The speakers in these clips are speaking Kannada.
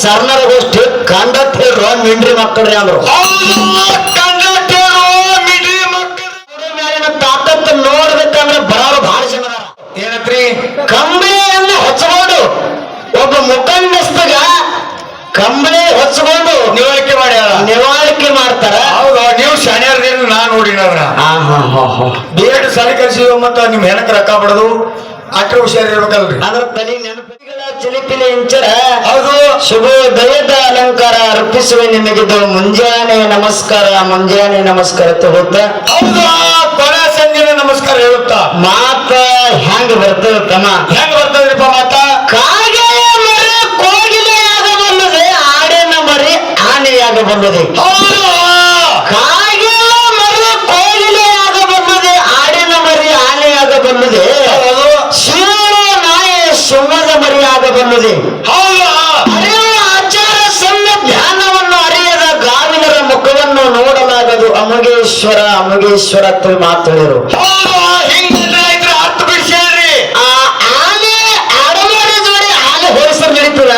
ಸರ್ನರ ಗೋಷ್ಠಿ ಕಂಡಕ್ಟರ್ ಮಿಂಡ್ರಿ ಮಕ್ಕಳ್ರಿ ಅಂದ್ರು. ತಾಕತ್ತು ನೋಡ್ಬೇಕಂದ್ರೆ ಬರೋರು ಬಹಳ ಜನ ಏನತ್ರಿ ಕಂಬಳಿಯನ್ನ ಹೊಚ್ಕೊಂಡು ಒಬ್ಬ ಮುಖಂಡಸ್ತಗ ಕಂಬಳಿ ಹೊಚ್ಕೊಂಡು ನಿವಾಳಿಕೆ ಮಾಡ್ತಾರ. ಹೌದು, ನೀವು ಶಾಣ್ಯಾರ್ದೇನು ನಾ ನೋಡಿನ ಬೇರೆ ಸಾಲಿ ಕಲಿಸಿವ ಮತ್ತ ನಿಮ್ ಹೆಣಕ್ ರೊಕ್ಕ ಬಡದು ಅಟ್ರ ಹುಷಾರಿರ್ಬೇಕಲ್ರಿ. ಅದ್ರ ತಲೆ ನೆನಪಿಗಳ ಚಿಲಿಪಿಲಿ ಇಂಚರ. ಹೌದು, ಶುಭೋದಯದ ಅಲಂಕಾರ ಅರ್ಪಿಸುವೆ ನಿಮಗಿದ್ದು ಮುಂಜಾನೆ ನಮಸ್ಕಾರ ತಗೋತ. ಹೌದು, ಕೊನೆ ಸಂಜೆನೆ ನಮಸ್ಕಾರ ಹೇಳುತ್ತಾ ಮಾತ ಹೆಂಗ್ ಬರ್ತದ ತಮ್ಮ? ಹೆಂಗ್ ಬರ್ತದ್ರಿಪ್ಪ ಮಾತ? ಕಾಗೆ ಮರಿ ಕೋಗಿಲೆಯಾಗಬಲ್ಲದೆ, ಆಡಿನ ಮರಿ ಆನೆಯಾಗಬಲ್ಲದೆ. ಕಾಗೆ ಮರಿ ಕೋಗಿಲೆಯಾಗಬಲ್ಲದೆ, ಆಡಿನ ಮರಿ ಆನೆಯಾಗಬಲ್ಲದೆ, ಶಿವನ ನಾಯಿ ಸುಮ್ಮದ ಮರಿಯಾಗಬಲ್ಲದೆ. ಅರಿಯುವ ಆಚಾರ ಸಂವಿಧಾನವನ್ನು ಅರಿಯದ ಗಾವಿನರ ಮುಖವನ್ನು ನೋಡಲಾಗದು. ಅಮುಗೇಶ್ವರ ಅಂತ ಮಾತು ಹೇಳಿರು. ಅರ್ಥ ಬಿಡಿಸಿ ಹೇಳ್ರಿ. ಆನೆ ಆಡಮಾಡಿ ಜೋಡಿ ಆನೆ ಹೋಲಿಸಲು ನಡೀತದ,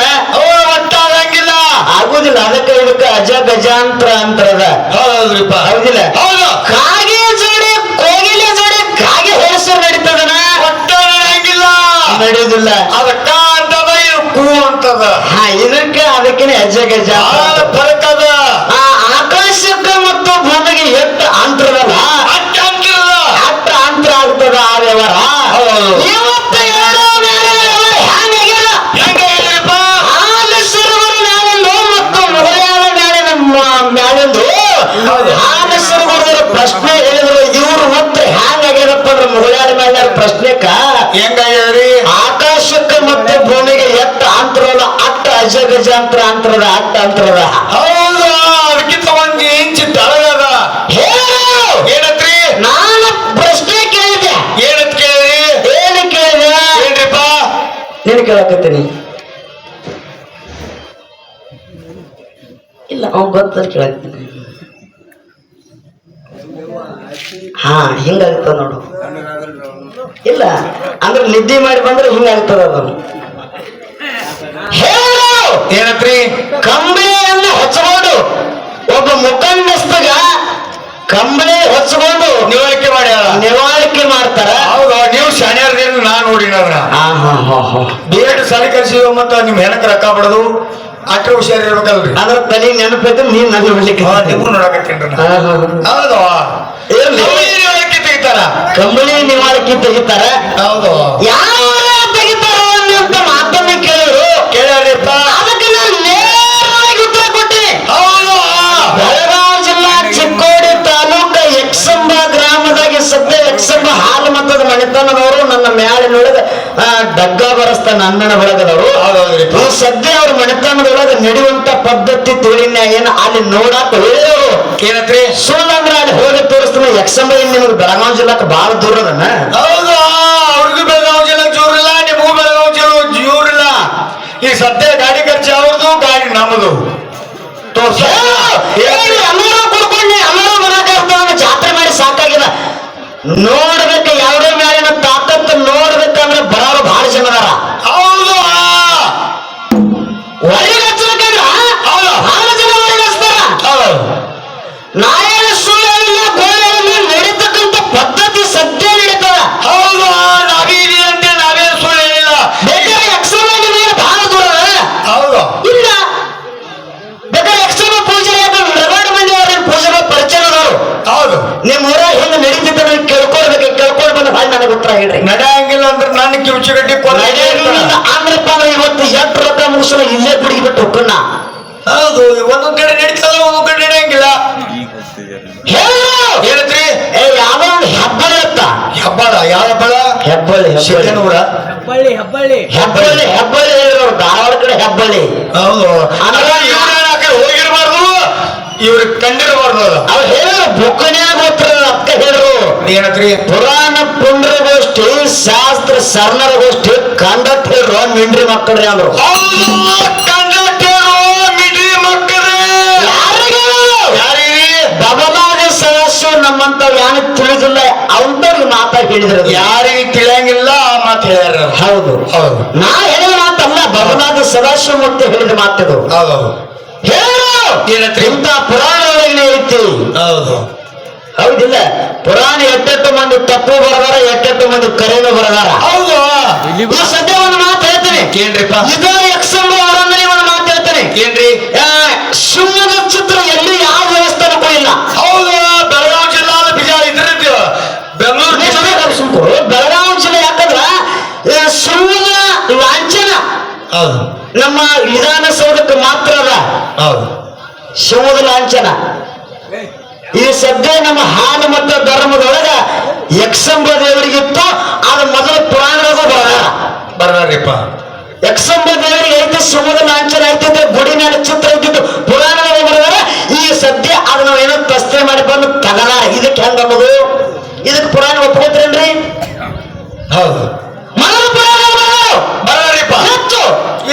ಒಟ್ಟಾಗಂಗಿಲ್ಲ, ಆಗುದಿಲ್ಲ. ಅದಕ್ಕೆ ಇದಕ್ಕೆ ಅಜ ಗಜಾಂತರ ಅಂತದ. ಹೌದ್ರಿಪ್ಪ, ಹೌದಿಲ್ಲ? ಹೌದು. ಕಾಗೆ ಜೋಡಿ ಕೋಗಿಲೆ ಜೋಡಿ ಕಾಗೆ ಹೋಲಿಸಲು ನಡೀತದನ? ಒಟ್ಟಾಗಂಗಿಲ್ಲ, ನಡೆಯುವುದಿಲ್ಲ. ಅದಕ್ಕ ಅಂತದ, ಇದು ಕೂ ಅಂತದ. ಇದಕ್ಕೆ ಅದಕ್ಕಿನ ಅಜ ಗಜಾಂತರ ಫರಕ್ ಅದ. ಆಕಾಶಕ್ಕೆ ಮತ್ತು ಭೂಮಿಗೆ ಎಷ್ಟು ಅಂತರದಲ್ಲ, ಅಟ್ಟ ಅಂತರ ಆಗ್ತದ ಆ ವ್ಯವಹಾರ. ಇವತ್ತು ಹೇಳೋ ಆಲಸರವರ ಮ್ಯಾಲಿಂದು ಮತ್ತು ಮುಗಯಾಳ ಮ್ಯಾಲಿಂದು ಆಲಸರವರ ಪ್ರಶ್ನೆ ಹೇಳಿದ್ರು. ಇವ್ರು ಮತ್ತೆ ಹ್ಯಾಂಗಾಗ್ಯದಪ್ಪ ಅಂದ್ರೆ ಮುಗಯಾಳ ಮ್ಯಾಲ ಪ್ರಶ್ನೆಕ ಹೆಂಗಾಗ್ಯದ್ರಿ? ಆಕಾಶಕ್ಕೆ ಮತ್ತು ಭೂಮಿಗೆ ಎಷ್ಟು ಅಂತರಲ್ಲ, ಅಟ್ಟ ಅಜ ಗಜಾಂತರ ಅಂತರದ, ಅಟ್ಟ ಅಂತರದ. ಹೌದು, ಅದಕ್ಕಿಂತ ಒಂದು ಇಂಚು ತಳಗದ. ಏನತ್ರಿ? ನಾನು ಪ್ರಶ್ನೆ ಕೇಳಿದೆ. ಏನತ್ ಕೇಳಿ? ಏನು ಕೇಳಿದೆ? ಏನ್ರಿಪ್ಪ? ನೀನು ಕೇಳಕತ್ತೀನಿ. ಇಲ್ಲ ಅವ್ನು ಗೊತ್ತ ಕೇಳತ್ತೀನಿ. ಹಿಂಗಾಗ್ತದ ನೋಡು. ಇಲ್ಲ ಅಂದ್ರೆ ನಿದ್ದೆ ಮಾಡಿ ಬಂದ್ರೆ ಹಿಂಗಾಗ್ತದ ಅದನ್ನು. ಏನತ್ರಿ? ಕಂಬಳಿಯನ್ನು ಹೊಚ್ಕೊಂಡು ಒಬ್ಬ ಮುಖಂಡಸ್ತಗ ಕಂಬಳಿ ಹೊಚ್ಕೊಂಡು ನಿವಾಳಿಕೆ ಮಾಡ್ತಾರ. ಹೌದು, ನೀವು ಶಾಣ್ಯಾರ್ದೇನು ನಾ ನೋಡಿನ ಬೇರೆ ಸಾಲಿ ಕಲಿಸಿವ ಮತ್ತ ನಿಮ್ ಹೆಣಕ್ ರೊಕ್ಕ ಬಡದು ಅಟ್ರ ಹುಷಾರಿರ್ಬೇಕಲ್ರಿ. ಅದ್ರ ತಲೆ ನೆನಪೈತೆ ನೀನ್ ನನ್ನ ನೋಡ್ಲಿಕ್ಕೆ ನಿಮ್ಗೂ ನೋಡಕತ್ತೇನ್ರಿ. ಹೌದು, ನಿವಾಳಿಕೆ ತೆಗಿತಾರ, ಕಂಬಳಿ ನಿವಾಳಿಕೆ ತೆಗಿತಾರ. ಹೌದು, ಯಾವ ತೆಗಿತಾರ ಅಂತ ಮಾತನ್ನ ಕೇಳಿದ್ರು. ಕೇಳ್ಯಾರಿಪ್ಪ? ಅದಕ್ಕೆ ನಾನು ನೇರವಾಗಿ ಉತ್ತರ ಕೊಟ್ಟೆ. ಹೌದು, ಬೆಳಗಾವಿ ಜಿಲ್ಲಾ ಚಿಕ್ಕೋಡಿ ತಾಲೂಕ ಯಕ್ಷಂಬ ಗ್ರಾಮದಾಗಿ ಸದ್ಯ ಯಕ್ಷಂಬ ಹಾಲು ಮತದ ಮನೆತನದವರು ನನ್ನ ಮ್ಯಾಲಿನೊಳಗೆ ಡಗ್ಗ ಬರಸ್ತ ನನ್ನನ ಬಳಗದವರು. ಸದ್ಯ ಅವ್ರ ಮನೆತನದೊಳಗೆ ನಡೆಯುವಂತ ಪದ್ಧತಿ ತಿಳಿನ ಏನು ಅಲ್ಲಿ ನೋಡಾಕ ಹೇಳಿದವರು. ಏನತ್ರಿ? ಸುಳ್ಳಂದ್ರೆ ಅಲ್ಲಿ ಹೋಗಿ ತೋರಿಸ್ತಾನೆ. ಯಕ್ಷಂಬ ಇನ್ ನಿಮ್ಗೆ ಬೆಳಗಾವಿ ಜಿಲ್ಲಾಕ ಬಹಳ ದೂರ ಅದನ್ನ. ಹೌದು, ಅವ್ರಿಗೂ ಬೆಳಗಾವಿ ಜಿಲ್ಲಾ ಜೂರಿಲ್ಲ, ನಿಮಗೂ ಬೆಳಗಾವಿ ಜಿಲ್ಲಾ ಜೂರಿಲ್ಲ. ಈ ಸದ್ಯ ಗಾಡಿ ಖರ್ಚು ಅವ್ರದು, ಗಾಡಿ ನಮ್ಮದು. ಕುಡ್ಕೊಂಡು ಅಮರ ಬರಕ ಜಾತ್ರೆ ಮಾಡಿ ಸಾಕಾಗಿಲ್ಲ. ನೋಡ್ಬೇಕು ಯಾವುದೇ ಮ್ಯಾಲಿನ ತಾಕತ್ತು ನೋಡ್ಬೇಕಂದ್ರೆ ಬರೋರು ಬಹಳ ಜನ ಅದಾರ. ಹೌದು, ಒಳಗೆ ಹಚ್ಬೇಕಂದ್ರ ಬಹಳ ಜನ ಒಳಗೆ ಹಚ್ತಾರ. ನಾಯನ ಸುಳ್ಳಿನ ಗೋಳಿನ ನಡೀತಕ್ಕಂಥ ಪದ್ಧತಿ ಸದ್ಯ ನಡೀತದ. ಹೌದು, ನಾವೀರಿ ಅಂತ ನಾವೇ ಸುಳ್ಳು ಹೇಳಿಲ್ಲ. ಬೇಕಾದ್ರೆ ಯಕ್ಷಗಾನ ಮೇಲೆ ಬಹಳ ದೂರ ಹೌದು, ಇಲ್ಲ. ಬೇಕಾದ್ರೆ ಯಕ್ಷಗಾನ ಪೂಜೆ ರಗಡ್ ಮಂದಿ ಅವ್ರ ಪೂಜೆ ಪರಿಚಯದವರು. ಹೌದು, ನಿಮ್ಮ ಊರ ಹಿಂಗ ನಡೀತಿದ್ದ ಕೇಳ್ಕೊಳ್ಬೇಕು ಬಂದ ಭಾಳ ನನಗೆ ಉತ್ತರ ಹೇಳ್ರಿ. ನಡೆಯಂಗಿಲ್ಲ ಅಂದ್ರೆ ನನ್ನ ಕಿವುಚಗಡ್ಡಿ ಅಂದ್ರಪ್ಪ ಅಂದ್ರೆ ಇವತ್ತು ಎಷ್ಟು ರೊಕ್ಕ ಮುಗಿಸಲು ಇಲ್ಲೇ ಬಿಡಿಗೆ ಬಿಟ್ಟು ಹೋಗೋಣ. ಹೌದು, ಒಂದೊಂದ್ ಕಡೆ ನಡೀತದ, ಒಂದೊಂದ್ ಕಡೆ ನಡೆಯಂಗಿಲ್ಲ. ಏನತ್ರಿ? ಯಾವ್ದೋ ಒಂದು ಹೆಬ್ಬಳ ಇತ್ತ. ಹೆಬ್ಬಾಳ? ಯಾವ ಹೆಬ್ಬಾಳ? ಹೆಬ್ಬಳ್ಳಿ ಸಿದ್ದನೂರ? ಹೆಬ್ಬಳ್ಳಿ ಹೇಳಿದ್ರು. ಧಾರವಾಡ ಕಡೆ ಹೆಬ್ಬಳ್ಳಿ. ಹೌದು, ಹೋಗಿರ್ಬಾರ್ದು, ಇವ್ರ ಕಂಡಿರಬಾರ್ದು. ಅವ್ರು ಹೇಳಿದ್ರು ಬುಕ್ಕನ್ಯಾಗ ಗೊತ್ತಿರ ಅಕ್ಕ ಹೇಳಿದ್ರು. ಏನತ್ರಿ? ಪುರಾಣ ಪುಂಡ್ರಗೋಷ್ಠಿ ಶಾಸ್ತ್ರ ಸರ್ನರ ಗೋಷ್ಠಿ ಕಂಡಕ್ಟರ್ ಮಿಂಡ್ರಿ ಮಕ್ಕಳ್ರಿ ಅಂದ್ರು. ಬಬಲಾದಿ ಸದಸ್ಯರು ನಮ್ಮಂತವ್ ಯಾರು ತಿಳಿದಿಲ್ಲ ಅವ್ರಿಗೆ ಮಾತಾಡಿ ಹೇಳಿದ್ರು. ಯಾರಿಗೆ ತಿಳಿಯಂಗಿಲ್ಲ ಆ ಮಾತು ಹೇಳ್ಯಾರ. ಹೌದು, ಹೌದು, ನಾ ಹೇಳಿದ ಮಾತಲ್ಲ. ಬಬಲಾದಿ ಸದಾಶಿವಮೂರ್ತಿ ಹೇಳಿದ ಮಾತಿದು. ಹೌದೌದು. ಹೇಳು ಏನಂತ್ರಿ? ಇಂಥ ಪುರಾಣ ಒಳಗೆ ಐತಿ. ಹೌದು. ಹೌದಿಲ್ಲ? ಪುರಾಣ ಎಟ್ಟೆಟ್ಟು ಮಂದಿ ತಪ್ಪು ಬರದಾರ, ಎಟ್ಟೆಟ್ಟು ಮಂದಿ ಕರೆನು ಬರದಾರ. ಹೌದು. ಈ ಸದ್ಯ ಒಂದು ಮಾತು ಹೇಳ್ತೀನಿ. ಏನ್ರಿಪ್ಪ? ಇದು ಎಕ್ಸಂಬ ಅವರೊಂದನೇ ಒಂದು ಮಾತು ಹೇಳ್ತೀನಿ. ಏನ್ರಿ? ಶಿವನ ಚಿತ್ರ ಎಲ್ಲಿ ಯಾವ ದೇವಸ್ಥಾನಕ್ಕೂ ಇಲ್ಲ. ಹೌದು. ಬೆಳಗಾವಿ ಜಿಲ್ಲಾ ಬಿಜಾರ ಇದ್ರದ್ದು ಬೆಂಗಳೂರು ಸುಮ್ಕರು ಬೆಳಗಾವಿ ಜಿಲ್ಲೆ. ಯಾಕಂದ್ರ ಶಿವನ ಲಾಂಛನ ಹೌದು. ನಮ್ಮ ವಿಧಾನಸೌಧಕ್ಕೆ ಮಾತ್ರ ಅದ ಹೌದು. ಶಿವದ ಲಾಂಛನ. ಈ ಸದ್ಯ ನಮ್ಮ ಹಾಲು ಮತ್ತು ಧರ್ಮದೊಳಗ ಯಕ್ಷಂಬ ದೇವರಿಗಿತ್ತು. ಅದು ಮೊದಲು ಪುರಾಣದಾಗೂ ಬರ್ರಿಪ್ಪ. ಯಕ್ಷಂಬ ದೇವರಿಗೆ ಐತೆ, ಶಿವದ ಲಾಂಛನ ಐತೈತೆ, ಗುಡಿ ಮೇಲೆ ಚಿತ್ರ ಐತಿತ್ತು, ಪುರಾಣದಾಗ ಬರದಾರ. ಈ ಸದ್ಯ ಅದು ನಾವು ಏನೋ ಪ್ರಶ್ನೆ ಮಾಡಿ ಬಂದು ತಗಲ. ಇದಕ್ಕೆ ಹೆಂಗ ಅನ್ನೋದು? ಇದಕ್ಕೆ ಪುರಾಣ ಒಪ್ಕೋತೀರೇನ್ರಿ? ಹೌದು. ಮೊದಲು ಪುರಾಣ ಬರ್ರಿಪ್ಪ.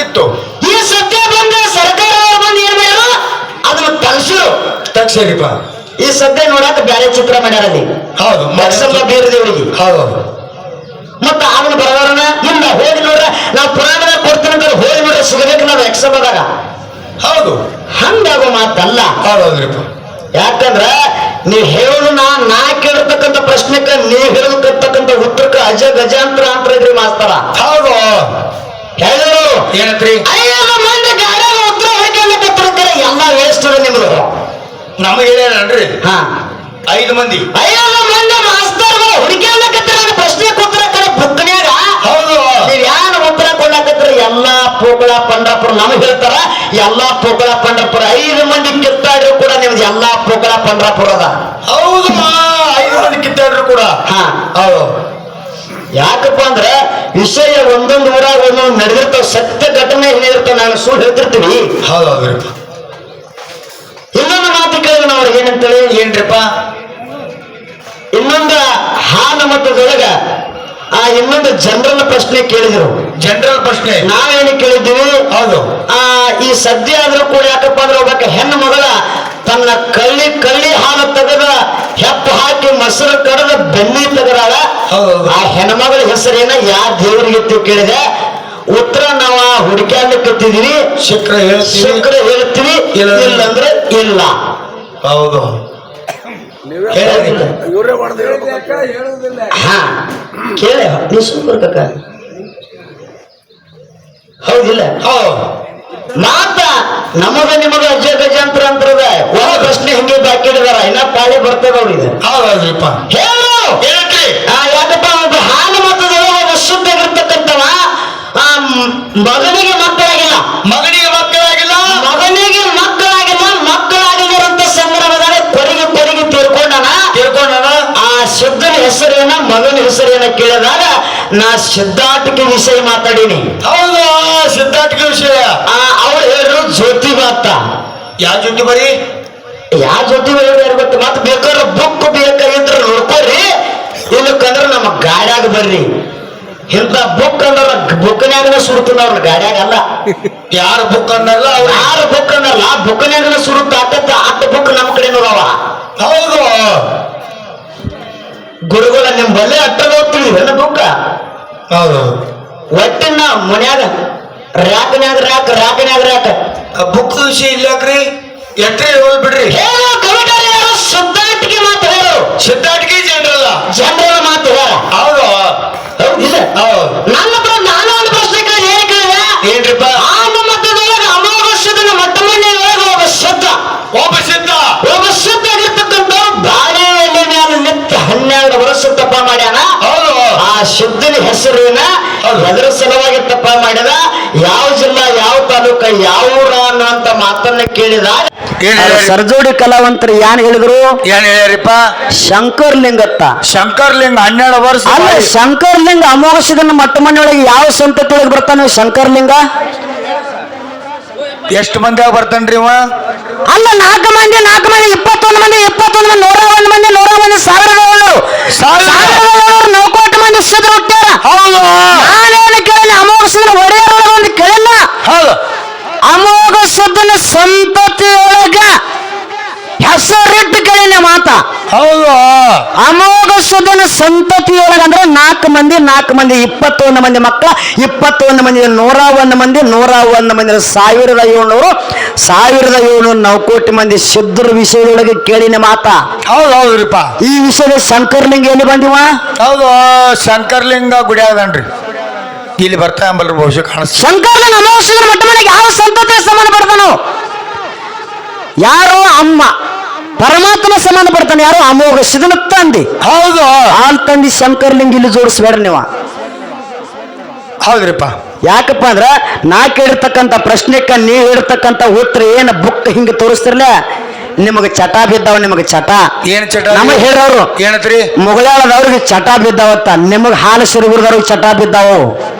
ಇತ್ತು. ಈ ಸದ್ಯ ಬಂದ ಸರ್ಕಾರ ಬಂದು ಏನ್ ಮಾಡ್ಯಾರ? ಅದನ್ನ ತಗ್ಸಿರು. ತಕ್ಷರಿಪ್ಪ. ಈ ಸದ್ಯ ನೋಡಾಕ ಬ್ಯಾರೆ ಚಿತ್ರ ಮಾಡ್ಯಾರಲ್ಲಿ. ಹೌದು. ಯಕ್ಷಂಬ ಬೀರ ದೇವರಿಗೆ. ಹೌದು. ಮತ್ತ ಅದನ್ನ ಬರದಾರನ ಇಲ್ಲ ಹೋಗಿ ನೋಡ್ರ. ನಾವು ಪುರಾಣದಾಗ ಕೊಡ್ತೀನಿ ಹೋಗಿ ನೋಡ್ರ, ಸಿಗಬೇಕು ನಾವು ಯಕ್ಷಂಬದಾಗ. ಹೌದು. ಹಂಗಾಗೋ ಮಾತಲ್ಲ. ಹೌದೌದ್ರಿಪ್ಪ. ಯಾಕಂದ್ರ ನೀವ್ ಹೇಳೋದು ನಾ ಕೇಳಿರ್ತಕ್ಕಂಥ ಪ್ರಶ್ನೆಕ್ಕ ನೀವ್ ಹೇಳತಕ್ಕಂಥ ಉತ್ತರಕ್ಕ ಅಜ ಗಜಾಂತರ ಅಂತ ಇದ್ರಿ ಮಾಸ್ತರ. ಹೌದು. ಹೇಳಿದ್ರು ಏನಂತ್ರಿ? ಐದು ಮಂದಿ ಗಾಡಿಯಾಗ ಉತ್ತರ ಹೇಳ್ಕೊಂಡ್ರೆ ಎಲ್ಲ ವೇಸ್ಟ್ ನಿಮ್ದು. ನಮಗೆ ಹೇಳ್ಯಾರನ್ರಿ? ಹಾ, 5 ಮಂದಿ. 5 ಮಂದಿ ಮಾಸ್ತರ್ಗಳು ಹುಡುಕ್ಯಾಡಕತ್ತಾರ ಪ್ರಶ್ನೆ ಉತ್ತರ ಕಡೆ ಬುಕ್ನ್ಯಾಗ. ಹೌದು. ನೀವ್ ಯಾರ ಉತ್ತರ ಕೊಡಕತ್ರ ಎಲ್ಲಾ ಪೋಕಳ ಪಂಡ್ರಾಪುರ ನಮಗ್ ಹೇಳ್ತಾರ. ಎಲ್ಲಾ ಪೋಕಳ ಪಂಡ್ರಾಪುರ 5 ಮಂದಿ ಕಿತ್ತಾಡ್ರು ಕೂಡ ನಿಮ್ದು ಎಲ್ಲಾ ಪೋಕಳ ಪಂಡ್ರಾಪುರ ಅದ. ಹೌದು. 5 ಮಂದಿ ಕಿತ್ತಾಡ್ರು ಕೂಡ. ಹಾ, ಹೌದು. ಯಾಕಪ್ಪ ಅಂದ್ರ ವಿಷಯ ಒಂದೊಂದು ಊರಾಗ ಒಂದೊಂದು ನಡೆದಿರ್ತಾವ. ಸತ್ಯ ಘಟನೆ ಏನಿರ್ತಾವ, ನಾವು ಸುಳ್ಳು ಹೇಳ್ತಿರ್ತೀವಿ. ಹೌದೌದ್ರಿಪ್ಪ. ಇನ್ನೊಂದು ಮಾತು ಕೇಳಿದ ನಾವು ಏನಂತೇಳಿ. ಏನ್ರಿಪ್ಪ? ಇನ್ನೊಂದು ಹಾಲು ಮಟ್ಟದೊಳಗ ಇನ್ನೊಂದು ಜನರಲ್ ಪ್ರಶ್ನೆ ಕೇಳಿದ್ರು. ಜನರಲ್ ಪ್ರಶ್ನೆ ನಾವೇನು ಕೇಳಿದ್ದೀವಿ? ಹೌದು. ಈ ಸದ್ಯ ಆದ್ರೂ ಕೂಡ ಯಾಕಪ್ಪ ಅಂದ್ರೆ ಒಬ್ಬ ಹೆಣ್ಣು ಮಗಳ ತನ್ನ ಕಳ್ಳಿ ಹಾಲು ತೆಗೆದ ಹೆಪ್ಪು ಹಾಕಿ ಮೊಸರು ಕಡದ ಬೆನ್ನಿ ತೆಗೆದಾಳ. ಹೌದು. ಆ ಹೆಣ್ಮಗಳ ಹೆಸರೇನ ಯಾವ ದೇವರಿಗೆ ಕೇಳಿದೆ. ಉತ್ತರ ನಾವು ಹುಡುಕ್ಯಾಡ್ಲಿಕ್ಕತ್ತಿದೀವಿ. ಶಕ್ರ ಹೇಳ್ತೀವಿ, ಇಲ್ಲಂದ್ರೆ ಇಲ್ಲ. ಹೌದು. ಹಾ, ಕೇಳ ನೀವು ಸುಮ್ಕ. ಹೌದಿಲ್ಲ? ಮಾತ ನಮಗ ನಿಮಗ ಅಜ್ಜ ಗಜಾಂತರ ಅಂತದ. ಒಂದು ಪ್ರಶ್ನೆ ಹಿಂಗೆ ಬಾಕಿ ಇಡಿದಾರ, ಇನ್ನ ಪಾಳಿ ಬರ್ತದ ಅವ್ರಿಗೆ. ಹೌದಲ್ರಿಪ್ಪ. ಹೇಳು. ಹೇಳ್ರಿ. ಯಾಕಪ್ಪ ಒಂದು ಹಾಲು ಮತದೊಳಗ ಒಬ್ಬ ಶುದ್ಧಗಿರ್ತಕ್ಕಂಥವ ಮಗನಿಗೆ ಮಕ್ಕಳಾಗಿಲ್ಲ. ಮಗನಿಗೆ ಮಕ್ಕಳಾಗಿಲ್ಲ. ಮಗನಿಗೆ ಮಕ್ಕಳಾಗಿಲ್ಲರಂತ ಸಂದರ್ಭದಲ್ಲಿ ಕೊರಗಿ ತೀರ್ಕೊಂಡನ. ಆ ಶುದ್ಧನ ಹೆಸರೇನ, ಮಗನ ಹೆಸರೇನ ಕೇಳಿದಾಗ ನಾ ಸಿದ್ಧಾಟಿಕೆ ವಿಷಯ ಮಾತಾಡೀನಿ. ಹೌದು. ಸಿದ್ಧಾಟಿಕೆ ವಿಷಯ. ಅವ್ರು ಹೇಳಿದ್ರು ಜ್ಯೋತಿ ಮಾತ. ಯಾವ ಜೊತೆ ಬರೀ? ಯಾವ ಜ್ಯೋತಿ ಯಾರು ಗೊತ್ತು? ಮತ್ತೆ ಬೇಕಾದ್ರೆ ಬುಕ್ ಬೇಕಾಗಿದ್ರೆ ನೋಡ್ಕೊರಿ, ಇಲ್ಲಕ್ಕಂದ್ರೆ ನಮ್ಮ ಗಾಡ್ಯಾಗ ಬರ್ರಿ. ಇಂಥ ಬುಕ್ ಅಂದ್ರ ಬುಕ್ನ್ಯಾಗನ ಸುರುತ್ತ ಅವ್ರ ಗಾಡ್ಯಾಗ ಅಲ್ಲ. ಯಾರು ಬುಕ್ ಅನ್ನಲ್ಲ, ಯಾರು ಬುಕ್ ಅನ್ನಲ್ಲ, ಬುಕ್ನ್ಯಾಗನ ಸುರುತ್ತ ಅಟ್ಟ ಬುಕ್ ನಮ್ಮ ಕಡೆ ನೋಡವ. ಹೌದು. ಗುರುಗಳ ನಿಮ್ ಬಲ್ಲೆ ಅಟ್ಟದ ಹೋಗ್ತೀವಿ ಬುಕ್ಕ. ಹೌದು. ಒಟ್ಟಿನ ಮನ್ಯಾಗ ರ್ಯಾಕ್ನ್ಯಾಗ ರ್ಯಾಕ್ ಬುಕ್ ವಿಷಯ ಇಲ್ಲಾಕ್ರಿ. ಎಟ್ಟೆ ಹೋಲ್ ಬಿಡ್ರಿ. ಹೇಳೋ ಕವಿಟರಿ ಯಾರು? ಸಿದ್ಧಾಟಿಕೆ ಮಾತು ಹೇಳು. ಸಿದ್ಧಾಟಿಕೆ ಜನರಲ್ ಮಾತು ಹೇಳ. ಹೌದು. ಹೌದಿಲ್ಲ? ಹೌದು. ನನ್ನ ಹತ್ರ ನಾನು ಒಂದು ಪ್ರಶ್ನೆ ಕೇಳಿ ಏನ್ ಕೇಳಿದೆ? ಏನ್ರಿಪ್ಪ? ಆಗ ಮತದೊಳಗೆ ಅಮೋಘದ ಮೊಟ್ಟ ಮೊನ್ನೆ ಒಬ್ಬ ಸಿದ್ಧ ಆಗಿರ್ತಕ್ಕಂಥ ಬಾಳೆ ಎಲೆ ಮೇಲೆ ನಿಂತ 12 ವರ್ಷ ತಪ್ಪ ಮಾಡ್ಯಾನ. ಹೌದು. ಆ ಶುದ್ಧನ ಹೆಸರಿನ ಎದರ ಸಲುವಾಗಿ ತಪ್ಪ ಮಾಡಿದ, ಯಾವ ಜಿಲ್ಲಾ, ಯಾವ ತಾಲೂಕ, ಯಾವ ಊರ ಅನ್ನುವಂತ ಮಾತನ್ನ ಕೇಳಿದಾಗ ಸರ್ಜೋಡಿ ಕಲಾವಂತರು ಏನ್ ಹೇಳಿದ್ರು? ಏನ್ ಹೇಳ್ಯಾರಿಪ್ಪ? ಶಂಕರ್ಲಿಂಗತ್ತ. ಶಂಕರ್ಲಿಂಗ 12 ವರ್ಷ. ಅಲ್ಲ, ಶಂಕರ್ಲಿಂಗ ಅಮೋಘದ ಮೊಟ್ಟ ಮೊನ್ನೆಯೊಳಗೆ ಯಾವ ಸಂತತಿ ಒಳಗೆ ಬರ್ತಾನೆ ಶಂಕರ್ಲಿಂಗ? ಎಷ್ಟು ಮಂದಿ ಬರ್ತಾನ್ರಿ ಇವ? ಅಲ್ಲ, 4 ಮಂದಿ 21 ಮಂದಿ 101 ಮಂದಿ 100 ಮಂದಿ 1000 9 ಮಂದಿ ಸಿದ್ರು ಹುಟ್ಟ್ಯಾರ. ಹೌದು. ನಾನೇನು ಕೇಳಿ ಅಮೋಘ ಒಡೆಯರೊಳಗೆ ಒಂದು ಕೇಳಿಲ್ಲ. ಹೌದು. ಅಮೋಘ ಶಬ್ದನ ಸಂತತಿಯೊಳಗ ಹೆಸರಿಟ್ಟು ಕೇಳಿನ ಮಾತ ಹೌದು ಅಮೋಘ ಸುಧನ ಸಂತತಿಯೊಳಗ ಅಂದ್ರೆ 4 ಮಂದಿ 21 ಮಂದಿ ಮಕ್ಕಳ 21 ಮಂದಿ 101 ಮಂದಿ 101 ಮಂದಿ 1700 ನವಕೋಟಿ ಮಂದಿ ಸಿದ್ಧರ ವಿಷಯದೊಳಗೆ ಕೇಳಿನ ಮಾತ. ಹೌದು ಹೌದ್ರಿಪ್ಪ. ಈ ವಿಷಯದ ಶಂಕರ್ಲಿಂಗ ಎಲ್ಲಿ ಬಂದಿವ? ಹೌದು ಶಂಕರ್ಲಿಂಗ ಗುಡಿ ಆಗದನ್ರಿ, ಇಲ್ಲಿ ಬರ್ತಾ ಎಂಬಲ್ರಿ ಬಹುಶಃ ಕಾಣಿಸ್ತ. ಶಂಕರ್ಲಿಂಗ ಅಮೋಘ ಸುಧನ ಮಟ್ಟ ಮನೆಗೆ ಯಾವ ಸಂತತಿ ಸಂಬಂಧ ಪಡ್ತಾನೋ? ಯಾರೋ ಅಮ್ಮ ಪರಮಾತ್ಮ ಸಂಬಂಧ ಪಡ್ತಾನೆ. ಯಾರೋ ಅಮೋಘ ಸುಧನ ತಂದಿ. ಹೌದು ಹಾಲ್ ತಂದಿ ಶಂಕರ್ಲಿಂಗ ಇಲ್ಲಿ ಜೋಡಿಸ್ಬೇಡ್ರಿ ನೀವು. ಹೌದ್ರಿಪ್ಪ. ಯಾಕಪ್ಪ ಅಂದ್ರ ನಾ ಕೇಳಿರ್ತಕ್ಕಂಥ ಪ್ರಶ್ನೆಕ್ಕ ನೀವು ಹೇಳ್ತಕ್ಕಂಥ ಉತ್ತರ ಏನ ಬುಕ್ ಹಿಂಗ ತೋರಿಸ್ತಿರ್ಲ ನಿಮಗೆ ಚಟ ಬಿದ್ದಾವ. ನಿಮಗೆ ಚಟ ಏನ್ ಚಟ ನಮಗ್ ಹೇಳೋರು ಏನತ್ರಿ? ಮುಗಳಾಳದವ್ರಿಗೆ ಚಟ ಬಿದ್ದಾವತ್ತ, ನಿಮಗ್ ಹಾಲು ಸಿರುಗುರ್ದವ್ರಿಗೆ ಚಟ ಬಿದ್ದಾವ.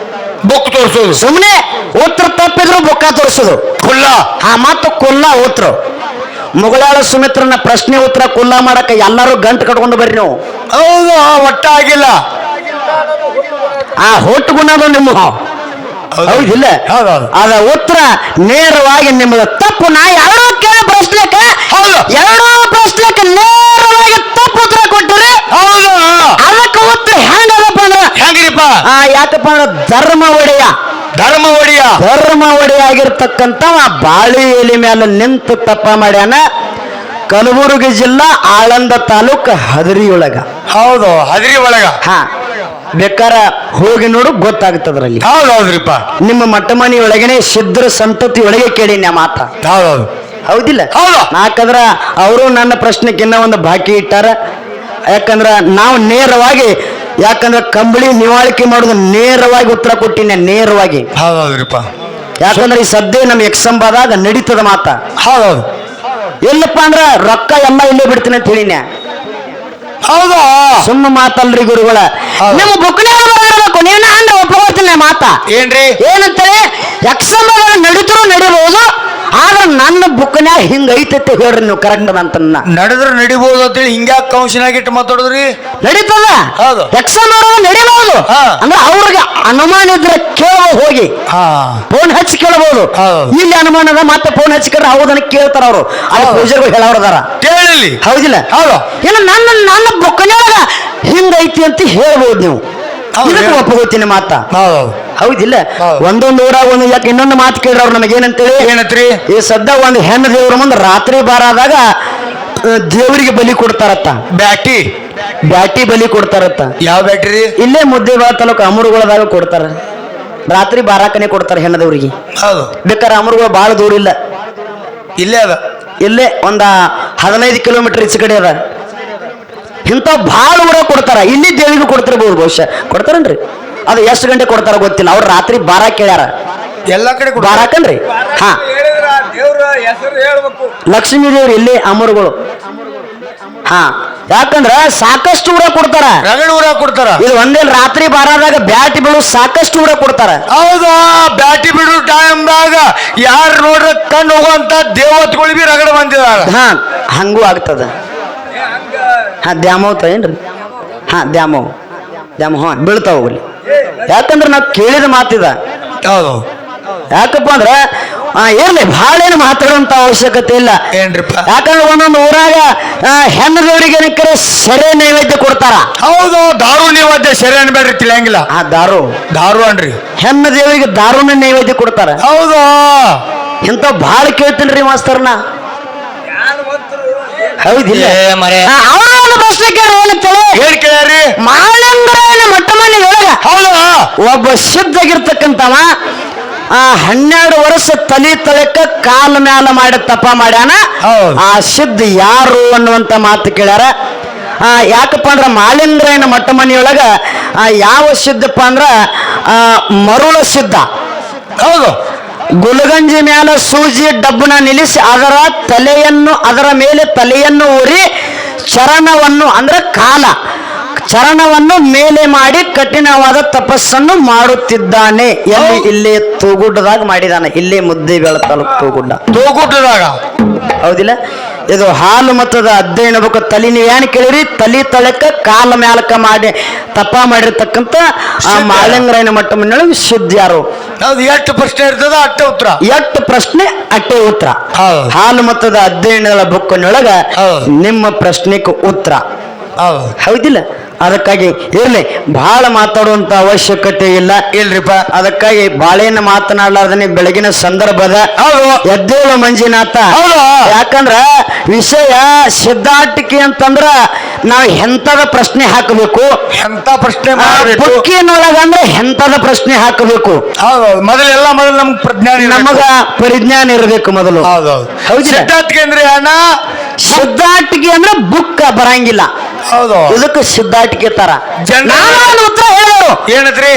ಬುಕ್ ತೋರಿಸೋದು ಸುಮ್ಮನೆ ಉತ್ತರ ತಪ್ಪಿದ್ರು ಬುಕ್ಕ ತೋರಿಸೋದು ಕುಲ್ಲ. ಮತ್ತು ಕುಲ್ಲ ಉತ್ತರ. ಮುಗಳಾಳ ಸುಮಿತ್ರನ ಪ್ರಶ್ನೆ ಉತ್ತರ ಕುಲ್ಲ ಮಾಡಕ ಎಲ್ಲರೂ ಗಂಟು ಕಟ್ಕೊಂಡು ಬರ್ರಿ ನೀವು. ಹೌದು ಒಟ್ಟಾಗಿಲ್ಲ. ಆ ಹೊಟ್ಟು ಗುಣದು ನಿಮ್ಮ ಹೌದಿಲ್ಲ? ಅದ ಉತ್ತರ ನೇರವಾಗಿ ನಿಮ್ಮದು ತಪ್ಪು. ನಾ ಎರಡೂ ಕೇಳಿ ಪ್ರಶ್ನೆಕ್ಕೆ ಎರಡೂ ಪ್ರಶ್ನೆಕ್ಕೆ ನೇರವಾಗಿ ತಪ್ಪು ಉತ್ತರ ಕೊಟ್ಟರೆ ಹೌದು ಅದಕ್ಕೆ ಉತ್ತರ ಹೆಂಗದಪ್ಪ ಅಂದ್ರ ಹೆಂಗ್ರಿಪ್ಪ? ಯಾಕಪ್ಪ ಅಂದ್ರ ಧರ್ಮ ಒಡೆಯ ಆಗಿರ್ತಕ್ಕಂಥ ಬಾಳಿ ಎಲೆ ಮೇಲೆ ನಿಂತು ತಪ್ಪ ಮಾಡ್ಯಾನ. ಕಲಬುರಗಿ ಜಿಲ್ಲಾ ಆಳಂದ ತಾಲೂಕ್ ಹದರಿಯೊಳಗ. ಹೌದು ಹದರಿ ಒಳಗ. ಹಾ ಬೇಕಾರ ಹೋಗಿ ನೋಡು ಗೊತ್ತಾಗ್ತದ್ರಲ್ಲಿ. ಹೌದೌದ್ರಿಪ್ಪ. ನಿಮ್ಮ ಮಟ್ಟ ಮನೆಯೊಳಗನೆ ಸಿದ್ಧರ ಸಂತತಿ ಒಳಗೆ ಕೇಳಿ ನಾ ಮಾತ. ಹೌದೌದು ಹೌದಿಲ್ಲ? ಹೌದು. ಯಾಕಂದ್ರ ಅವರು ನನ್ನ ಪ್ರಶ್ನೆಗಿನ್ನ ಒಂದು ಬಾಕಿ ಇಟ್ಟಾರ. ಯಾಕಂದ್ರ ನಾವು ನೇರವಾಗಿ, ಯಾಕಂದ್ರ ಕಂಬಳಿ ನಿವಾಳಿಕೆ ಮಾಡೋದು ನೇರವಾಗಿ ಉತ್ತರ ಕೊಟ್ಟಿನ ನೇರವಾಗಿ. ಹೌದೌದ್ರಿಪ್ಪ. ಯಾಕಂದ್ರೆ ಈ ಸದ್ಯ ನಮ್ಮ ಎಕ್ಸಂಬಾದಾಗ ನಡೀತದ ಮಾತ. ಹೌದೌದು. ಎಲ್ಲಪ್ಪ ಅಂದ್ರ ರೊಕ್ಕ ಎಲ್ಲ ಇಲ್ಲೇ ಬಿಡ್ತೀನಿ ಅಂತ ಹೇಳಿನ. ಹೌದು ಸುಮ್ಮ ಮಾತಲ್ರಿ ಗುರುಗಳ. ನಿಮ್ಮ ಬುಕ್ನ್ಯಾಗ ಬರಬೇಕು. ನೀನ ಅಂದ್ರೆ ಒಪ್ಪಿಕೊಳ್ತೀನಿ ಮಾತ. ಏನ್ರಿ? ಏನಂತಾರೆ? ಎಕ್ಸಂಬಾದಾಗ ನಡೀತರೂ ನಡಿಬಹುದು, ಆದ್ರೆ ನನ್ನ ಬುಕ್ನ್ಯಾಗ ಹಿಂಗ ಐತೈತೆ ಹೇಳ್ರಿ ನೀವು ಕರೆಕ್ಟ್ ಅಂತ. ನಡೆದ್ರೆ ನಡಿಬಹುದು ಅಂತೇಳಿ ಹಿಂಗ್ಯಾಕ ಕೌನ್ಸಿನಾಗಿಟ್ಟು ಮಾತಾಡಿದ್ರಿ? ನಡೀತದ. ಹೌದು ಎಕ್ಸಂಬಾದಾಗ ನಡಿಬಹುದು ಅಂದ್ರೆ ಅವ್ರಿಗೆ ಅನುಮಾನ ಇದ್ರೆ ಕೇಳಬಹುದು. ಹೋಗಿ ಫೋನ್ ಹಚ್ಚಿ ಕೇಳಬಹುದು. ಇಲ್ಲಿ ಅನುಮಾನ ಅದ ಮತ್ತೆ ಫೋನ್ ಹಚ್ಚಿಕೊಂಡ್ರೆ ಹೌದನ್ನ ಕೇಳ್ತಾರ ಅವರು. ಅಲ್ಲಿ ಪೂಜೆಗಳು ಹೇಳೋರದಾರ ಕೇಳಲಿ. ಹೌದಿಲ್ಲ? ಹೌದು. ಇನ್ನು ನನ್ನ ಬುಕ್ನ್ಯಾಗ ಹಿಂಗೈತಿ ಅಂತ ಹೇಳ್ಬೋದು ನೀವು. ಇದಕ್ಕೆ ಒಪ್ಪಗೋತೀನಿ ಮಾತ. ಹೌದಿಲ್ಲ? ಒಂದೊಂದು ಊರಾಗ ಒಂದು ಯಾಕೆ ಇನ್ನೊಂದು ಮಾತು ಕೇಳ್ರ ಅವ್ರು ನಮಗೇನಂತೇಳಿ? ಏನತ್ರಿ? ಈ ಸದ್ಯ ಒಂದು ಹೆಣ್ಣು ದೇವ್ರ ಮುಂದೆ ರಾತ್ರಿ ಬಾರಾದಾಗ ದೇವರಿಗೆ ಬಲಿ ಕೊಡ್ತಾರತ್ತ. ಬ್ಯಾಟಿ ಬಲಿ ಕೊಡ್ತಾರತ್ತ. ಯಾವ ಬ್ಯಾಟ್ರಿ? ಇಲ್ಲೇ ಮುದ್ದೇಬಾಳ ತಾಲೂಕು ಅಮರುಗಳದಾಗ ಕೊಡ್ತಾರ. ರಾತ್ರಿ ಬಾರಾಕನೆ ಕೊಡ್ತಾರ ಹೆಣ್ಣು ದೇವ್ರಿಗೆ. ಹೌದು. ಬೇಕಾದ್ರೆ ಅಮರುಗಳು ಬಹಳ ದೂರ ಇಲ್ಲ, ಇಲ್ಲೇ ಅದ. ಇಲ್ಲೇ ಒಂದ 15 ಕಿಲೋಮೀಟರ್ ಈಚೆ ಕಡೆ ಅದ. ಇಂಥ ಭಾಳ ಊರಾಗ ಕೊಡ್ತಾರ. ಇಲ್ಲಿ ದೇವಿಗೂ ಕೊಡ್ತಿರ್ಬೋದು ಬಹುಶಃ. ಕೊಡ್ತಾರನ್ರಿ? ಅದು ಎಷ್ಟು ಗಂಟೆ ಕೊಡ್ತಾರ ಗೊತ್ತಿಲ್ಲ. ಅವ್ರು ರಾತ್ರಿ ಬಾರಾ ಕೇಳ್ಯಾರ. ಎಲ್ಲಾ ಕಡೆ ಬಾರಾಕನ್ರಿ? ಹಾ ಲಕ್ಷ್ಮೀ ದೇವ್ರು ಇಲ್ಲಿ ಅಮರುಗಳು. ಹಾ ಯಾಕಂದ್ರ ಸಾಕಷ್ಟು ಊರಾಗ ಕೊಡ್ತಾರ. ಊರಾಗ ಕೊಡ್ತಾರ. ಇದು ಒಂದೇ ರಾತ್ರಿ ಬಾರಾದಾಗ ಬ್ಯಾಟಿ ಬೀಳು ಸಾಕಷ್ಟು ಊರಾಗ ಕೊಡ್ತಾರ. ಹೌದು. ಬ್ಯಾಟಿ ಬಿಡು ಟೈಮ್ದಾಗ ಯಾರು ನೋಡ್ರ ಕಣ್ಣು ಹೋಗುವಂತ ದೇವತ್ಗಳು ಬಿ ರಗಡ ಬಂದಿದಾರ. ಹಾ ಹಂಗೂ ಆಗ್ತದ. ಹಾ ದ್ಯಾಮೋತ ಏನ್ರಿ? ಹಾ ದ್ಯಾಮೋ ಹಾ ಬೀಳ್ತಾವ ಹೋಗ್ಲಿ. ಯಾಕಂದ್ರೆ ನಾವು ಕೇಳಿದ ಮಾತಿದ. ಹೌದು. ಯಾಕಪ್ಪ ಅಂದ್ರ ಇರ್ಲಿ ಭಾಳ ಏನು ಮಾತಾಡುವಂತ ಅವಶ್ಯಕತೆ ಇಲ್ಲ. ಏನ್ರಿಪ್ಪ? ಯಾಕಂದ್ರೆ ಒಂದೊಂದು ಊರಾಗ ಹೆಣ್ಣು ದೇವರಿಗೆ ಏನಕ್ಕೆ ಸೆರೆ ನೈವೇದ್ಯ ಕೊಡ್ತಾರ. ಹೌದು. ದಾರು ನೈವೇದ್ಯ ಸೆರೆ ಅನ್ಬೇಡ್ರಿ, ತಿಳಿಯಂಗಿಲ್ಲ. ದಾರು ಅನ್ರಿ. ಹೆಣ್ಣು ದೇವರಿಗೆ ದಾರುನ ನೈವೇದ್ಯ ಕೊಡ್ತಾರ. ಹೌದು. ಇಂಥ ಭಾಳ ಕೇಳ್ತೀನ್ರಿ ಮಾಸ್ತರ್ನ. ಹೌದಿಲ್ಲ? ಅವರ ಪ್ರಶ್ನೆ ಏನ್ ಕೇಳ್ಯಾರಿ? ಮಾಳಂಗರಾಯನ ಮಟ್ಟ ಮನೆ ಒಳಗ ಹೌದು ಒಬ್ಬ ಸಿದ್ಧಾಗಿರ್ತಕ್ಕಂಥವ 12 ವರ್ಷ ತಲಿ ತಳಕ ಕಾಲ ಮ್ಯಾಲ ಮಾಡಿ ತಪ ಮಾಡ್ಯಾನ. ಆ ಸಿದ್ಧ ಯಾರು ಅನ್ನುವಂತ ಮಾತು ಕೇಳ್ಯಾರ. ಯಾಕಪ್ಪ ಅಂದ್ರ ಮಾಲಿಂಗರಾಯನ ಮಟ್ಟ ಮನೆಯೊಳಗ ಯಾವ ಸಿದ್ಧಪ್ಪ ಅಂದ್ರ ಮರುಳ ಸಿದ್ಧ. ಹೌದು. ಗುಲಗಂಜಿ ಮ್ಯಾಲ ಸೂಜಿ ಡಬ್ಬನ ನಿಲ್ಲಿಸಿ ಅದರ ಮೇಲೆ ತಲೆಯನ್ನು ಊರಿ ಚರಣವನ್ನು ಅಂದ್ರೆ ಚರಣವನ್ನು ಮೇಲೆ ಮಾಡಿ ಕಠಿಣವಾದ ತಪಸ್ಸನ್ನು ಮಾಡುತ್ತಿದ್ದಾನೆ. ಎಲ್ಲಿ? ಇಲ್ಲಿ ತೂಗುಡ್ಡದಾಗ ಮಾಡಿದಾನೆ. ಇಲ್ಲಿ ಮುದ್ದೇಬೇಳ ತಾಲೂಕು ತೂಗುಡ್ಡದಾಗ. ಹೌದಿಲ್ಲ? ಇದು ಹಾಲು ಮತದ ಅಧ್ಯಯನ ಬೇಕು. ತಲೆ ನೀವೇನು ಕೇಳಿರಿ, ತಲೆ ತಳಕ ಕಾಲ ಮ್ಯಾಲಕ ಮಾಡಿ ತಪ್ಪ ಮಾಡಿರ್ತಕ್ಕಂಥ ಆ ಮಾಳಿಂಗರಾಯನ ಮಟ್ಟ ಮನೆಯೊಳಗೆ ಶುದ್ಧ ಯಾರು. ಹೌದು, ಎಷ್ಟು ಪ್ರಶ್ನೆ ಇರ್ತದ ಅಷ್ಟೇ ಉತ್ತರ. ಎಷ್ಟು ಪ್ರಶ್ನೆ ಅಟ್ಟೆ ಉತ್ತರ. ಹೌದು. ಹಾಲು ಮತದ ಅಧ್ಯಯನದ ಬುಕ್ಕಿನೊಳಗ ಹೌದು. ನಿಮ್ಮ ಪ್ರಶ್ನೆಗೆ ಉತ್ತರ. ಹೌದು, ಹೌದಿಲ್ಲ? ಅದಕ್ಕಾಗಿ ಇರ್ಲಿ, ಬಹಳ ಮಾತಾಡುವಂತ ಅವಶ್ಯಕತೆ ಇಲ್ಲ. ಇಲ್ರಿಪ್ಪ. ಅದಕ್ಕಾಗಿ ಬಾಳೆಯನ್ನು ಮಾತನಾಡಲಾರ್ದನೆ ಬೆಳಗಿನ ಸಂದರ್ಭದ ಹೌದು, ಎದ್ದೇಳು ಮಂಜಿನಾಥ. ಹೌದು. ಯಾಕಂದ್ರ ವಿಷಯ ಸಿದ್ಧಾಟಿಕೆ ಅಂತಂದ್ರ ನಾವು ಎಂತದ ಪ್ರಶ್ನೆ ಹಾಕಬೇಕು, ಎಂತ ಪ್ರಶ್ನೆ ಮಾಡಬೇಕು ಬುಕ್ಕಿನೊಳಗಂದ್ರೆ ಎಂತದ ಪ್ರಶ್ನೆ ಹಾಕಬೇಕು. ಹೌದು, ಮೊದಲು ನಮ್ಗೆ ಪ್ರಜ್ಞಾನ ಇರ್ಬೇಕು. ನಮಗ ಪರಿಜ್ಞಾನ ಇರಬೇಕು ಮೊದಲು. ಹೌದೌದು. ಹೌದಿಲ್ಲ? ಸಿದ್ಧಾರ್ಥಿಗೆ ಅಂದ್ರೆ ಅಣ್ಣ, ಸಿದ್ಧಾಟಿಕೆ ಅಂದ್ರೆ ಬುಕ್ ಬರಂಗಿಲ್ಲ. ಹೌದು, ಇದಕ್ಕೆ ಸಿದ್ಧಾಟಿಕೆ ತರ ನಾನು ಉತ್ತರ ಹೇಳೋರು ಏನತ್ರಿ?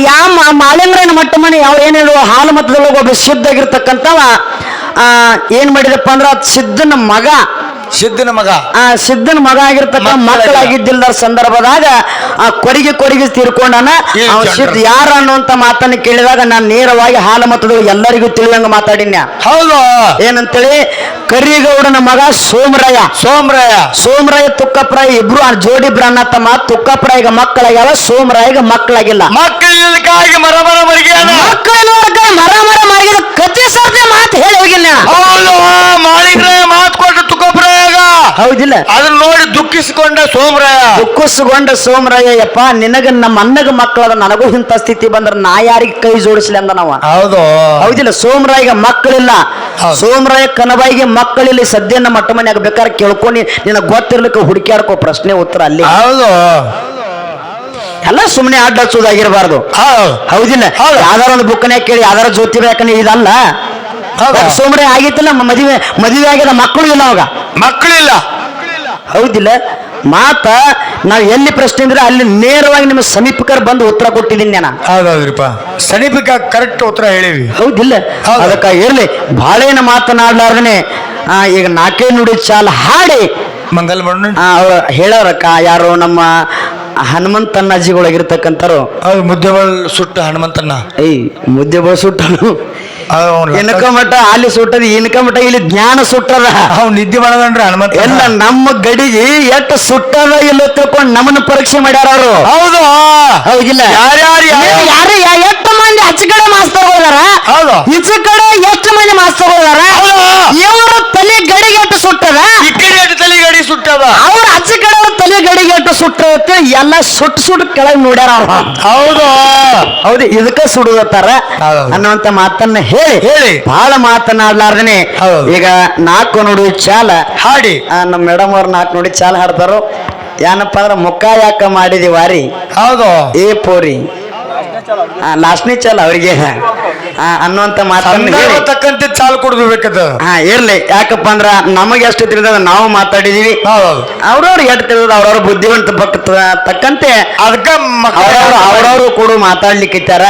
ಯಾವ ಮಾಳಿಂಗರಾಯನ ಮಟ್ಟ ಮನೆ ಯಾವ ಏನ್ ಹೇಳುವ ಹಾಲು ಮತದೊಳಗೆ ಒಬ್ಬ ಸಿದ್ಧ ಆಗಿರ್ತಕ್ಕಂಥವ ಏನ್ ಮಾಡಿದಪ್ಪ ಅಂದ್ರ ಸಿದ್ಧನ ಮಗ, ಸಿದ್ಧನ ಮಗ, ಸಿದ್ಧನ ಮಗ ಆಗಿರ್ತಕ್ಕ ಮಕ್ಕಳಾಗಿದ್ದಿಲ್ಲ ಸಂದರ್ಭದಾಗ ಕೊರಿಗೆ ತೀರ್ಕೊಂಡಾನ. ಸಿದ್ಧ ಯಾರ ಅನ್ನುವಂತ ಮಾತನ್ನ ಕೇಳಿದಾಗ ನಾನು ನೇರವಾಗಿ ಹಾಲು ಮತದೊಳಗೆ ಎಲ್ಲರಿಗೂ ತಿಳಿದಂಗ ಮಾತಾಡಿನ್ಯ. ಹೌದು, ಏನಂತೇಳಿ ಕರಿಗೌಡನ ಮಗ ಸೋಮರಾಯ, ಸೋಮರಾಯ ತುಕ್ಕಪ್ರಾಯ ಇಬ್ರು ಜೋಡಿಬ್ರು ಅನ್ನ ತಮ್ಮ. ತುಕ್ಕಪ್ರಾಯಿಗ ಮಕ್ಕಳಾಗ್ಯಾವ, ಸೋಮರಾಯಿಗ ಮಕ್ಕಳಾಗಿಲ್ಲ. ಮಕ್ಕಳಿಗಾಗಿ ಮರ ಮರಿಗೆ ಮರ ಮರಿಗಿದ ಕತಿ ಸರ್ತಿ ಮಾತು ಹೇಳಿ ಹೋಗಿಲ್ಲ. ಹೌದು, ಮಾಳಿಂಗರಾಯ ಮಾತು ಕೊಟ್ಟು ತುಕ್ಕಪ್ರಾಯ ಹೌದಿಲ್ಲ? ಅದನ್ನ ನೋಡಿ ದುಃಖಿಸಿಕೊಂಡ ಸೋಮರಾಯ ಯಪ್ಪ ನಿನಗ ನಮ್ಮ ಅಣ್ಣಗ ಮಕ್ಕಳದ ನನಗೂ ಇಂಥ ಸ್ಥಿತಿ ಬಂದ್ರ ನಾ ಯಾರಿಗೆ ಕೈ ಜೋಡಿಸ್ಲಿ ಅಂದ ನಾವ. ಹೌದು, ಹೌದಿಲ್ಲ? ಸೋಮರಾಯಿಗೆ ಮಕ್ಕಳಿಲ್ಲ, ಸೋಮರಾಯ ಕನಬಾಯಿಗೆ ಮಕ್ಕಳಿಲ್ಲ. ಸದ್ಯನ ಮಟ್ಟ ಮನೆಯಾಗ ಬೇಕಾದ್ರೆ ಕೇಳ್ಕೊಂಡು ನಿನಗೆ ಗೊತ್ತಿರ್ಲಿಕ್ಕೆ ಹುಡುಕ್ಯಾಡ್ಕೋ ಪ್ರಶ್ನೆ ಉತ್ತರ ಅಲ್ಲಿ. ಹೌದು, ಎಲ್ಲ ಸುಮ್ಮನೆ ಅಡ್ಡ ಹಚ್ಚೋದಾಗಿರ್ಬಾರ್ದು. ಹೌದಿಲ್ಲ? ಯಾವ್ದಾರ ಒಂದು ಬುಕ್ನ್ಯಾಗ ಕೇಳಿ ಯಾವ್ದಾರ ಜ್ಯೋತಿ ಬೇಕನ್ನ ಇದಲ್ಲ. ಸೋಮರಾಯ ಆಗಿತ್ತಲ್ಲ, ಮದುವೆ ಆಗಿದ ಮಕ್ಕಳು ಇಲ್ಲ, ಅವಾಗ ಮಕ್ಕಳಿಲ್ಲ. ಹೌದಿಲ್ಲ? ಮಾತ ನಾವ್ ಎಲ್ಲಿ ಪ್ರಶ್ನೆ ಅಂದ್ರೆ ಅಲ್ಲಿ ನೇರವಾಗಿ ನಿಮ್ಮ ಸಮೀಪಕರ ಬಂದು ಉತ್ತರ ಕೊಟ್ಟಿದ್ದೀನಿ ನಾನು. ಹೌದೌದ್ರಿಪ್ಪ, ಸಮೀಪಕ ಕರೆಕ್ಟ್ ಉತ್ತರ ಹೇಳಿವಿ. ಹೌದಿಲ್ಲ? ಅದಕ್ಕಾಗಿ ಇರ್ಲಿ, ಬಾಳೆನ ಮಾತನಾಡ್ಲಾರ್ದನೆ ಈಗ ನಾಲ್ಕೇ ನುಡಿ ಚಾಲ ಹಾಡಿ ಮಂಗಲ್ ಮಣ್ಣು ಅವ್ರು ಹೇಳೋರಕ್ಕ ಯಾರು ನಮ್ಮ ಹನುಮಂತಣ್ಣಜಿಗಳಾಗಿರ್ತಕ್ಕಂಥವ್ರು. ಮುದ್ದೆಬಾಳ್ ಸುಟ್ಟ ಹನುಮಂತಣ್ಣ. ಮುದ್ದೆ ಬಳ ಸುಟ್ಟನು, ಇನ್ಕ ಮಠ ಅಲ್ಲಿ ಸುಟ್ಟದ, ಇನ್ಕ ಮಠ ಇಲ್ಲಿ ಜ್ಞಾನ ಸುಟ್ಟದ. ನಿದ್ದೆ ಮಾಡದನ್ರಿ ಹನುಮಂತ. ಎಲ್ಲ ನಮ್ಮ ಗಡಿಗೆ ಎಷ್ಟು ಸುಟ್ಟದ ಇಲ್ಲ ತಿಳ್ಕೊಂಡು ನಮ್ಮನ್ನ ಪರೀಕ್ಷೆ ಮಾಡ್ಯಾರ ಅವರು. ಹೌದು, ಹೌದಿಲ್ಲ? ಯಾರು ಎಷ್ಟು ಮಂದಿ ಆಚೆ ಕಡೆ ಮಾಸ್ತರ್ ಹೋದಾರ, ಹೌದು, ಈಚೆ ಕಡೆ ಎಷ್ಟು ಮಂದಿ ಮಾಸ್ತರ್ ಹೋದಾರ. ಇವರು ತಲೆ ಗಡಿಗೆ ಎಷ್ಟು ಸುಟ್ಟದ, ಈ ಕಡೆ ತಲೆ ಗಡಿ ಸುಟ್ಟದ. ಅವ್ರ ಆಚೆ ಕಡೆ ತಲೆ ಗಡಿಗೆ ಎಷ್ಟು ಸುಟ್ಟ ಎಲ್ಲ ಸುಟ್ಟು ಕೆಳಗೆ ನೋಡ್ಯಾರ ಅವ್ರು. ಹೌದು, ಹೌದು, ಇದಕ್ಕ ಸುಡುದತ್ತಾರ ಅನ್ನುವಂತ ಮಾತನ್ನ ಹೇಳಿ ಬಹಳ ಮಾತನಾಡ್ಲಾರ್ದನೆ ಈಗ ನಾಲ್ಕು ನುಡಿ ಚಾಲ ಹಾಡಿ ನಮ್ಮ ಮೇಡಮ್ ಅವ್ರ ನಾಲ್ಕು ನುಡಿ ಚಾಲ ಹಾಡ್ತಾರು. ಏನಪ್ಪಾ ಅಂದ್ರ ಮುಖ ಯಾಕ ಮಾಡಿದಿ ವಾರಿ. ಹೌದು, ಏ ಪೋರಿ ಲಾಸ್ಟ್ನೇ ಚಾಲ ಅವ್ರಿಗೆ ಅನ್ನುವಂತ ಮಾತನ್ನ ತಕ್ಕಂತೆ ಚಾಲು ಕೊಡ್ಬೇಕದ. ಇರ್ಲಿ, ಯಾಕಪ್ಪ ಅಂದ್ರ ನಮಗೆ ಎಷ್ಟು ತಿಳಿದ ನಾವು ಮಾತಾಡಿದೀವಿ, ಅವ್ರವ್ರು ಎಷ್ಟು ತಿಳಿದ ಅವ್ರವ್ರ ಬುದ್ಧಿವಂತ ತಕ್ಕಂತೆ ಅದಕ್ಕ ಅವ್ರವ್ರು ಕೂಡ ಮಾತಾಡ್ಲಿಕ್ಕೆ ಇಟ್ಟಾರ.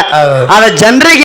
ಅದ ಜನರಿಗೆ